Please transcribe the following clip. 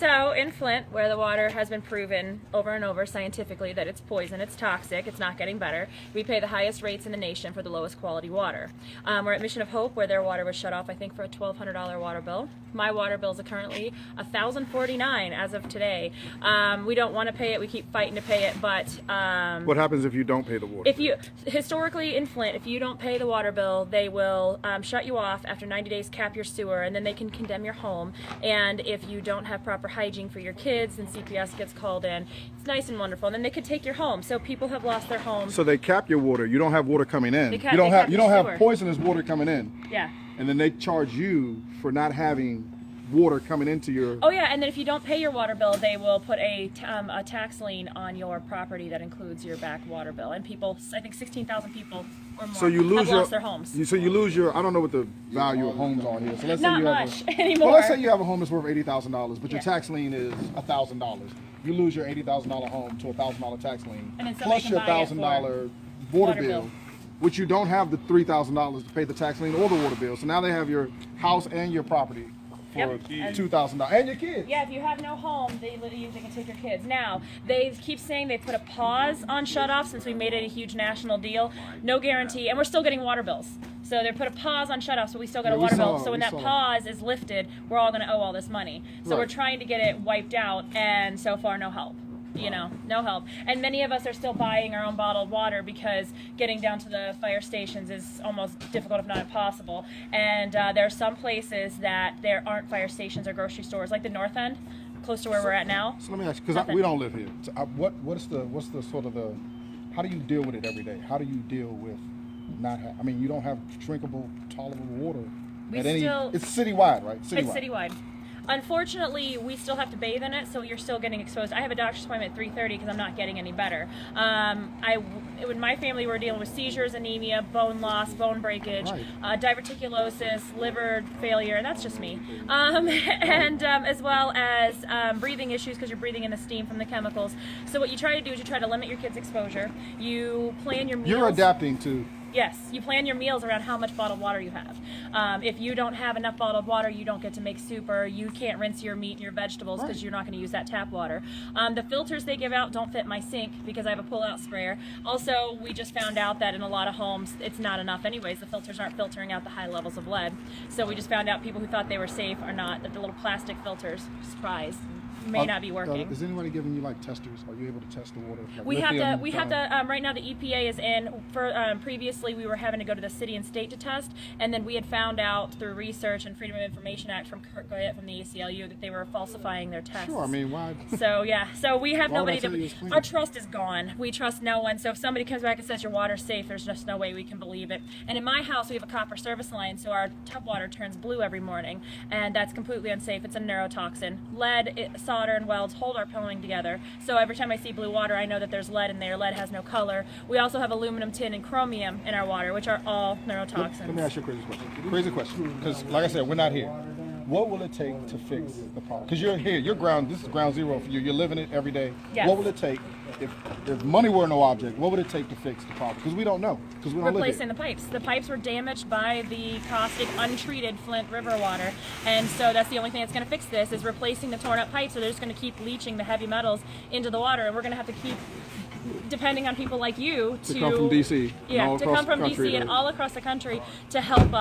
So in Flint, where the water has been proven over and over scientifically that it's poison, it's toxic, it's not getting better, we pay the highest rates in the nation for the lowest quality water. We're at Mission of Hope, where their water was shut off, I think, for a $1,200 water bill. My water bill is currently $1,049 as of today. We don't want to pay it. We keep fighting to pay it, but what happens if you don't pay the water? If you historically in Flint, if you don't pay the water bill, they will shut you off after 90 days, cap your sewer, and then they can condemn your home. And if you don't have proper hygiene for your kids, then CPS gets called in. It's nice and wonderful. And then they could take your home. So people have lost their homes. So they cap your water. You don't have water coming in. You don't have poisonous water coming in. Yeah. And then they charge you for not having water coming into your... Oh yeah, and then if you don't pay your water bill, they will put a tax lien on your property that includes your back water bill. And people, I think 16,000 people or more, have lost their homes. So you lose your... I don't know what the value of homes are here. So let's Not say you much have anymore. Well, let's say you have a home that's worth $80,000, but your tax lien is $1,000. You lose your $80,000 home to a $1,000 tax lien, and then plus your $1,000 water bill, which you don't have the $3,000 to pay the tax lien or the water bill. So now they have your house and your property for $2,000, and your kids. Yeah, if you have no home, they can take your kids. Now, they keep saying they put a pause on shut-off since we made it a huge national deal. No guarantee, and we're still getting water bills. So they put a pause on shut-off, so we still got a water bill. So when that pause is lifted, we're all going to owe all this money. So we're trying to get it wiped out, and so far, no help. No help. And many of us are still buying our own bottled water because getting down to the fire stations is almost difficult, if not impossible. And there are some places that there aren't fire stations or grocery stores, like the North End, close to where we're at now. So let me ask you, because we don't live here. So what's the sort of the, how do you deal with it every day? How do you deal with not I mean, you don't have drinkable, tolerable water it's citywide, right? It's citywide. Unfortunately, we still have to bathe in it, so you're still getting exposed. I have a doctor's appointment at 3:30 because I'm not getting any better. When my family were dealing with seizures, anemia, bone loss, bone breakage, diverticulosis, liver failure, and that's just me. And as well as breathing issues because you're breathing in the steam from the chemicals. So what you try to do is you try to limit your kids' exposure. You plan your meals. You're adapting to... Yes, you plan your meals around how much bottled water you have. If you don't have enough bottled water, you don't get to make soup, or you can't rinse your meat and your vegetables because you're not going to use that tap water. The filters they give out don't fit my sink because I have a pull-out sprayer. Also, we just found out that in a lot of homes, it's not enough anyways. The filters aren't filtering out the high levels of lead. So we just found out people who thought they were safe are not, that the little plastic filters, surprise, may not be working. Is anybody giving you like testers? Are you able to test the water? Like we have to. Right now, the EPA is in. For previously, we were having to go to the city and state to test, and then we had found out through research and Freedom of Information Act from Kurt Goyette from the ACLU that they were falsifying their tests. Sure, I mean, why? So yeah, so we have nobody. Our trust is gone. We trust no one. So if somebody comes back and says your water's safe, there's just no way we can believe it. And in my house, we have a copper service line, so our tap water turns blue every morning, and that's completely unsafe. It's a neurotoxin. Lead, solder, and welds hold our plumbing together. So every time I see blue water, I know that there's lead in there. Lead has no color. We also have aluminum, tin, and chromium in our water, which are all neurotoxins. Let me ask you a crazy question. Crazy question. Because, like I said, we're not here. What will it take to fix the problem? Because you're here. This is ground zero for you. You're living it every day. Yes. What will it take, if money were no object, what would it take to fix the problem? Because we don't know. Because we don't live here. Replacing the pipes. The pipes were damaged by the caustic, untreated Flint River water. And so that's the only thing that's going to fix this, is replacing the torn up pipes. So they're just going to keep leaching the heavy metals into the water. And we're going to have to keep depending on people like you to come from DC. Yeah, to come from DC and all across the country to help us.